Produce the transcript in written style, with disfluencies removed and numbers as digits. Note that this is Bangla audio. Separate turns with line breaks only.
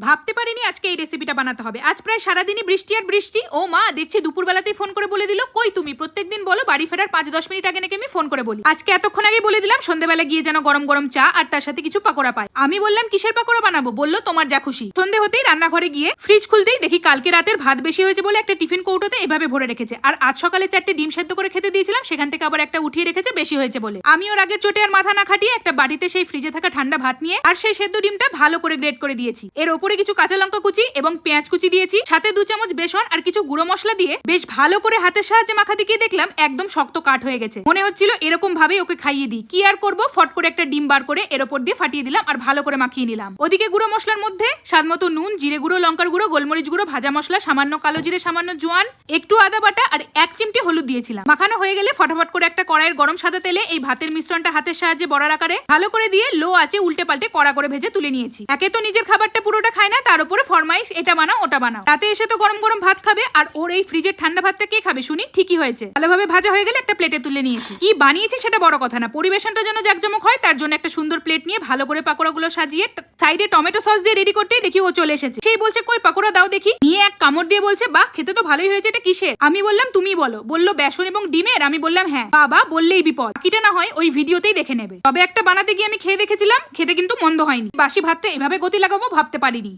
ভাবতে পারিনি আজকে এই রেসিপিটা বানাতে হবে। আজ প্রায় সারাদিনই বৃষ্টি আর বৃষ্টি। ও মা, দেখছি দুপুরবেলাতেই ফোন করে বলে দিল। কই তুমি? প্রত্যেকদিন বলো বাড়ি ফেরার 5-10 মিনিট আগে নাকি আমি ফোন করে বলি। আজকে এতক্ষণ আগে বলে দিলাম সন্ধ্যাবেলা গিয়ে যেন গরম গরম চা আর তার সাথে কিছু পাকোড়া পায়। আমি বললাম কিসের পাকোড়া বানাবো? বললো তোমার যা খুশি। সন্ধে হতেই রান্নাঘরে গিয়ে ফ্রিজ খুলতেই দেখি কালকে রাতের ভাত বেশি হয়েছে বলে একটা টিফিন কৌটোতে এভাবে ভরে রেখেছে। আর আজ সকালে 4টে ডিম সেদ্ধ করে খেতে দিয়েছিলাম, সেখান থেকে আবার একটা উঠিয়ে রেখেছে বেশি হয়েছে বলে। আমি ওর আগের চোটে আর মাথা না খাটিয়ে একটা বাটিতে সেই ফ্রিজে থাকা ঠান্ডা ভাত নিয়ে আর সেই সেদ্ধ ডিমটা ভালো করে গ্রেট করে দিয়েছি। এর ওপরে কিছু কাঁচা লঙ্কা কুচি এবং পেঁয়াজ কুচি দিয়েছি, সাথে 2 চামচ বেসন আর কিছু গুঁড়ো মশলা দিয়ে বেশ ভালো করে হাতের সাহায্যে মাখাতে গিয়ে দেখলাম একদম শক্ত কাঠ হয়ে গেছে। মনে হচ্ছিল এরকম ভাবে ওকে খাইয়ে দিই। কি আর করব, ফট করে একটা ডিম বার করে এর ওপর দিয়ে ফাটিয়ে দিলাম আর ভালো করে মাখিয়ে নিলাম। ওদিকে গুঁড়ো মশলার মধ্যে স্বাদমতো নুন, জিরে গুঁড়ো, লঙ্কার গুঁড়ো, গোলমরিচ গুঁড়ো, ভাজা মশলা, সামান্য কালো জিরে, সামান্য জোয়ান, একটু আদা বাটা আর 1 চিমটি হলুদ দিয়েছিলাম। মাখানো হয়ে গেলে ফটাফট করে একটা কড়াইয়ের গরম সাদা তেলে এই ভাতের মিশ্রণটা হাতের সাহায্যে বড়ার আকারে ভালো করে দিয়ে লো আঁচে উল্টে পাল্টে কড়া করে ভেজে তুলে নিয়েছি। একে তো নিজের খাবারটা পুরোটা খায় না, তার উপরে ফরমাইশ এটা বানাও ওটা বানাও। রাতে এসে তো গরম গরম ভাত খাবে, আর ওর এই ফ্রিজের ঠান্ডা ভাতটা কে খাবে শুনি? ঠিকই হয়েছে, ভালোভাবে ভাজা হয়ে গেলে একটা প্লেটে তুলে নিয়েছি। কি বানিয়েছি সেটা বড় কথা না, পরিবেশনটা যেন জাকজমক হয় তার জন্য একটা সুন্দর প্লেট নিয়ে ভালো করে পাকোড়াগুলো সাজিয়ে সাইডে টমেটো সস দিয়ে রেডি করতেই দেখি ও চলে এসেছে। সেই বলছে কই পাকোড়া দাও দেখি। নিয়ে এক কামড় দিয়ে বলছে বাহ, খেতে তো ভালোই হয়েছে, এটা কিসের? আমি বললাম তুমি বলো। বললো বেসন এবং ডিমের। আমি বললাম হ্যাঁ। বাবা বললেই বিপদ, বাকিটা না হয় ওই ভিডিওতেই দেখে নেবে। তবে একটা বানাতে গিয়ে আমি খেয়ে দেখেছিলাম, খেতে কিন্তু মন্দ হয়নি। বাসি ভাতটা এভাবে গতি লাগাবো ভাবতে পারিনি।